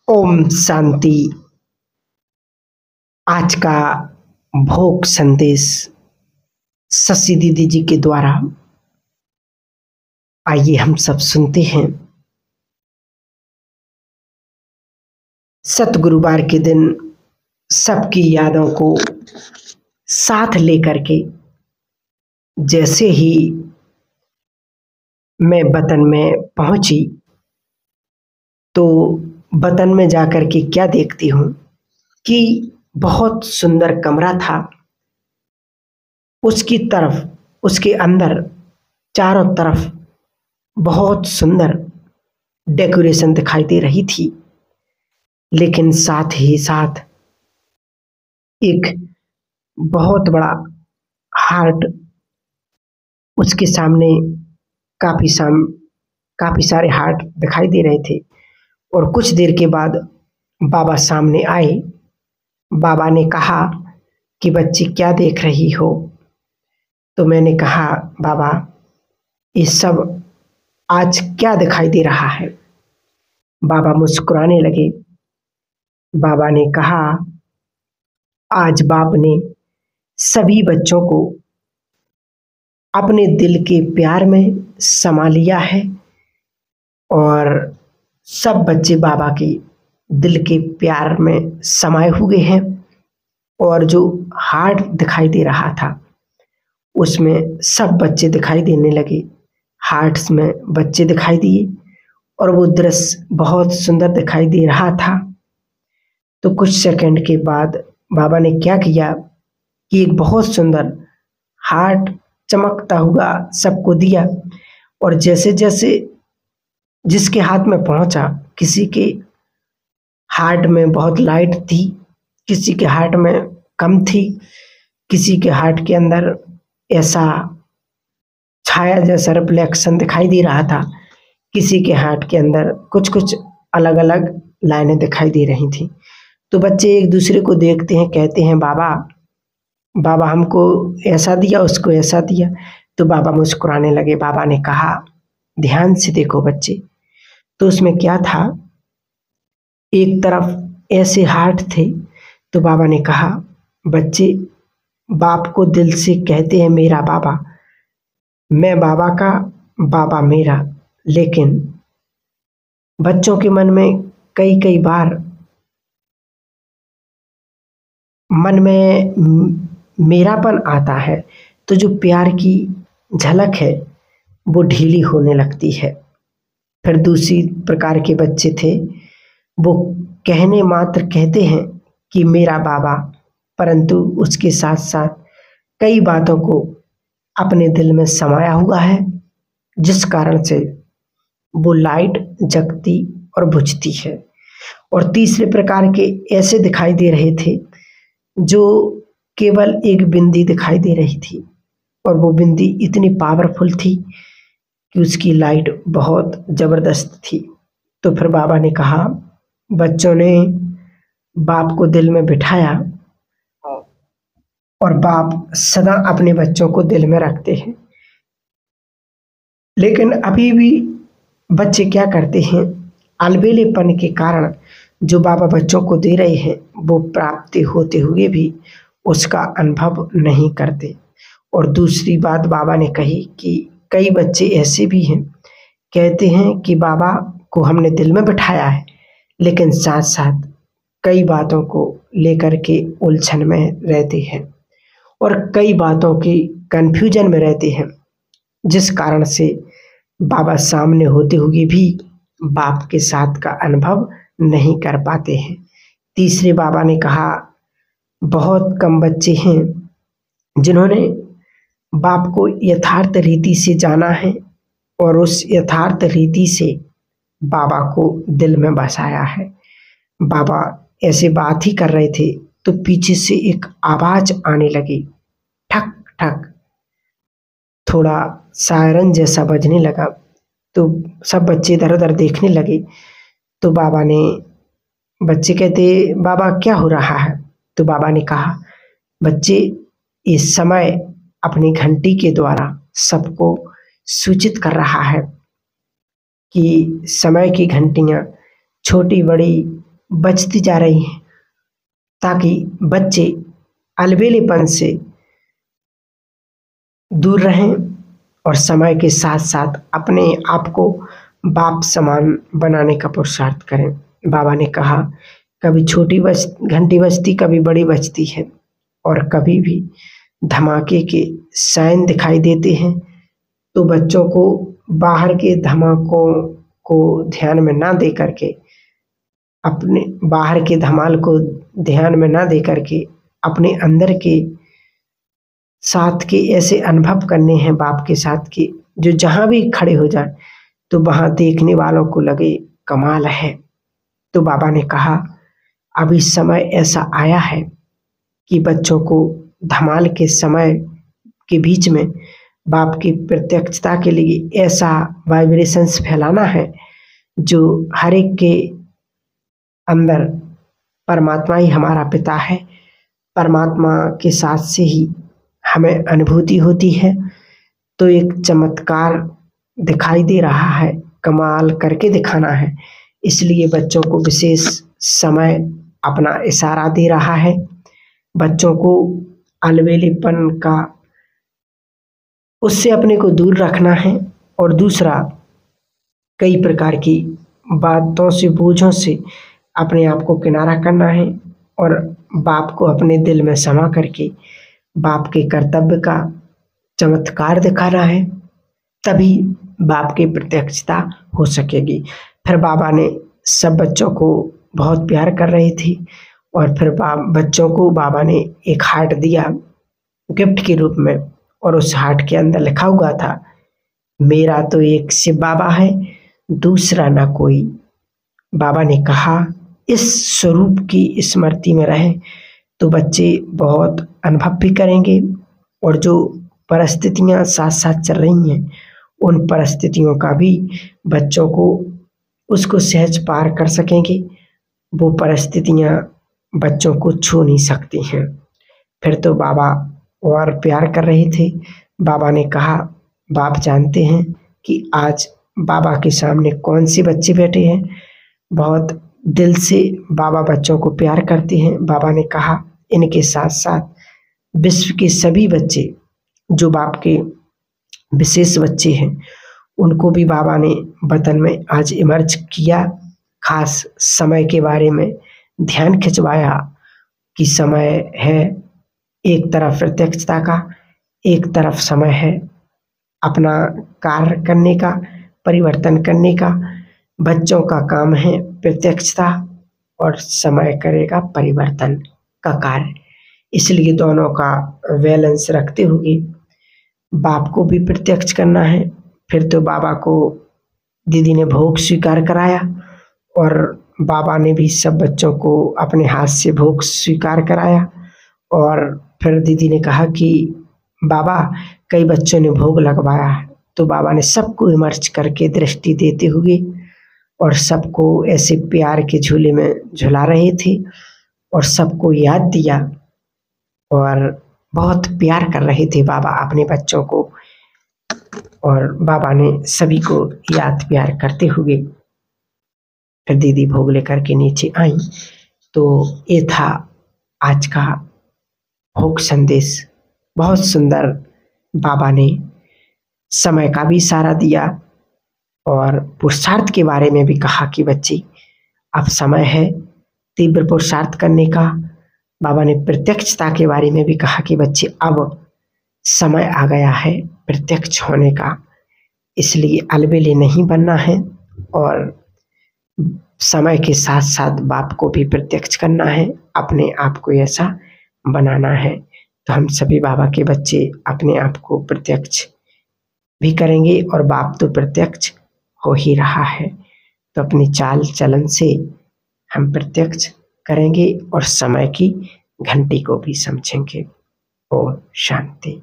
ओम शांति। आज का भोग संदेश शशि दीदी जी के द्वारा आइए हम सब सुनते हैं। सतगुरुवार के दिन सबकी यादों को साथ लेकर के जैसे ही मैं वतन में पहुंची तो वतन में जाकर के क्या देखती हूँ कि बहुत सुंदर कमरा था। उसकी तरफ उसके अंदर चारों तरफ बहुत सुंदर डेकोरेशन दिखाई दे रही थी, लेकिन साथ ही साथ एक बहुत बड़ा हार्ट उसके सामने काफी सारे हार्ट दिखाई दे रहे थे। और कुछ देर के बाद बाबा सामने आए। बाबा ने कहा कि बच्ची क्या देख रही हो? तो मैंने कहा बाबा ये सब आज क्या दिखाई दे रहा है? बाबा मुस्कुराने लगे। बाबा ने कहा आज बाप ने सभी बच्चों को अपने दिल के प्यार में समा लिया है और सब बच्चे बाबा के दिल के प्यार में समाये हुए हैं। और जो हार्ट दिखाई दे रहा था उसमें सब बच्चे दिखाई देने लगे, हार्ट्स में बच्चे दिखाई दिए और वो दृश्य बहुत सुंदर दिखाई दे रहा था। तो कुछ सेकंड के बाद बाबा ने क्या किया कि एक बहुत सुंदर हार्ट चमकता हुआ सबको दिया। और जैसे जैसे जिसके हाथ में पहुंचा, किसी के हार्ट में बहुत लाइट थी, किसी के हार्ट में कम थी, किसी के हार्ट के अंदर ऐसा छाया जैसा रिफ्लेक्शन दिखाई दे रहा था, किसी के हार्ट के अंदर कुछ कुछ अलग अलग लाइनें दिखाई दे रही थी। तो बच्चे एक दूसरे को देखते हैं, कहते हैं बाबा बाबा हमको ऐसा दिया, उसको ऐसा दिया। तो बाबा मुस्कुराने लगे। बाबा ने कहा ध्यान से देखो बच्चे। तो उसमें क्या था, एक तरफ ऐसे हार्ट थे। तो बाबा ने कहा बच्चे बाप को दिल से कहते हैं मेरा बाबा, मैं बाबा का, बाबा मेरा। लेकिन बच्चों के मन में कई कई बार मन में मेरापन आता है, तो जो प्यार की झलक है वो ढीली होने लगती है। फिर दूसरी प्रकार के बच्चे थे, वो कहने मात्र कहते हैं कि मेरा बाबा, परंतु उसके साथ साथ कई बातों को अपने दिल में समाया हुआ है, जिस कारण से वो लाइट जगती और बुझती है। और तीसरे प्रकार के ऐसे दिखाई दे रहे थे जो केवल एक बिंदी दिखाई दे रही थी और वो बिंदी इतनी पावरफुल थी कि उसकी लाइट बहुत जबरदस्त थी। तो फिर बाबा ने कहा बच्चों ने बाप को दिल में बिठाया और बाप सदा अपने बच्चों को दिल में रखते हैं। लेकिन अभी भी बच्चे क्या करते हैं, अलबेलेपन के कारण जो बाबा बच्चों को दे रहे हैं वो प्राप्ति होते हुए भी उसका अनुभव नहीं करते। और दूसरी बात बाबा ने कही कि कई बच्चे ऐसे भी हैं, कहते हैं कि बाबा को हमने दिल में बिठाया है, लेकिन साथ साथ कई बातों को लेकर के उलझन में रहते हैं और कई बातों की कंफ्यूजन में रहते हैं, जिस कारण से बाबा सामने होते हुए भी बाप के साथ का अनुभव नहीं कर पाते हैं। तीसरे बाबा ने कहा बहुत कम बच्चे हैं जिन्होंने बाप को यथार्थ रीति से जाना है और उस यथार्थ रीति से बाबा को दिल में बसाया है। बाबा ऐसे बात ही कर रहे थे तो पीछे से एक आवाज आने लगी, ठक ठक, थोड़ा सायरन जैसा बजने लगा। तो सब बच्चे इधर उधर देखने लगे। तो बाबा ने, बच्चे कहते बाबा क्या हो रहा है? तो बाबा ने कहा बच्चे इस समय अपनी घंटी के द्वारा सबको सूचित कर रहा है कि समय की घंटियां छोटी बड़ी बचती जा रही हैं, ताकि बच्चे अलबेलेपन से दूर रहें और समय के साथ साथ अपने आप को बाप समान बनाने का पुरुषार्थ करें। बाबा ने कहा, कभी छोटी घंटी बजती, कभी बड़ी बजती है, और कभी भी धमाके के साइन दिखाई देते हैं, तो बच्चों को बाहर के धमाकों को ध्यान में ना दे करके, अपने बाहर के धमाल को ध्यान में ना दे करके अपने अंदर के साथ के ऐसे अनुभव करने हैं बाप के साथ के, जो जहाँ भी खड़े हो जाए तो वहाँ देखने वालों को लगे कमाल है। तो बाबा ने कहा, अभी समय ऐसा आया है कि बच्चों को धमाल के समय के बीच में बाप की प्रत्यक्षता के लिए ऐसा वाइब्रेशंस फैलाना है जो हर एक के अंदर परमात्मा ही हमारा पिता है, परमात्मा के साथ से ही हमें अनुभूति होती है। तो एक चमत्कार दिखाई दे रहा है, कमाल करके दिखाना है, इसलिए बच्चों को विशेष समय अपना इशारा दे रहा है। बच्चों को अलबेलेपन का, उससे अपने को दूर रखना है, और दूसरा कई प्रकार की बातों से, बोझों से अपने आप को किनारा करना है, और बाप को अपने दिल में समा करके बाप के कर्तव्य का चमत्कार दिखाना है, तभी बाप की प्रत्यक्षता हो सकेगी। फिर बाबा ने सब बच्चों को बहुत प्यार कर रही थी, और फिर बच्चों को बाबा ने एक हार्ट दिया गिफ्ट के रूप में, और उस हार्ट के अंदर लिखा हुआ था, मेरा तो एक शिव बाबा है, दूसरा ना कोई। बाबा ने कहा, इस स्वरूप की स्मृति में रहें तो बच्चे बहुत अनुभव भी करेंगे, और जो परिस्थितियां साथ साथ चल रही हैं उन परिस्थितियों का भी बच्चों को उसको सहज पार कर सकेंगे। वो परिस्थितियां बच्चों को छू नहीं सकती हैं। फिर तो बाबा और प्यार कर रहे थे। बाबा ने कहा, बाप जानते हैं कि आज बाबा के सामने कौन से बच्चे बैठे हैं। बहुत दिल से बाबा बच्चों को प्यार करते हैं। बाबा ने कहा, इनके साथ साथ विश्व के सभी बच्चे जो बाप के विशेष बच्चे हैं, उनको भी बाबा ने वतन में आज इमर्ज किया। खास समय के बारे में ध्यान खिंचवाया कि समय है एक तरफ प्रत्यक्षता का, एक तरफ समय है अपना कार्य करने का, परिवर्तन करने का। बच्चों का काम है प्रत्यक्षता, और समय करेगा परिवर्तन का कार्य। इसलिए दोनों का बैलेंस रखते हुए बाप को भी प्रत्यक्ष करना है। फिर तो बाबा को दीदी ने भोग स्वीकार कराया, और बाबा ने भी सब बच्चों को अपने हाथ से भोग स्वीकार कराया। और फिर दीदी ने कहा कि बाबा, कई बच्चों ने भोग लगवाया है। तो बाबा ने सबको इमर्ज करके दृष्टि देते हुए और सबको ऐसे प्यार के झूले में झुला रहे थे, और सबको याद दिया, और बहुत प्यार कर रहे थे बाबा अपने बच्चों को। और बाबा ने सभी को याद प्यार करते हुए फिर दीदी भोग लेकर के नीचे आई। तो ये था आज का भोग संदेश। बहुत सुंदर बाबा ने समय का भी इशारा दिया, और पुरुषार्थ के बारे में भी कहा कि बच्चे, अब समय है तीव्र पुरुषार्थ करने का। बाबा ने प्रत्यक्षता के बारे में भी कहा कि बच्चे, अब समय आ गया है प्रत्यक्ष होने का, इसलिए अलबेले नहीं बनना है, और समय के साथ साथ बाप को भी प्रत्यक्ष करना है, अपने आप को ऐसा बनाना है। तो हम सभी बाबा के बच्चे अपने आप को प्रत्यक्ष भी करेंगे, और बाप तो प्रत्यक्ष हो ही रहा है। तो अपनी चाल चलन से हम प्रत्यक्ष करेंगे, और समय की घंटी को भी समझेंगे। ओम शांति।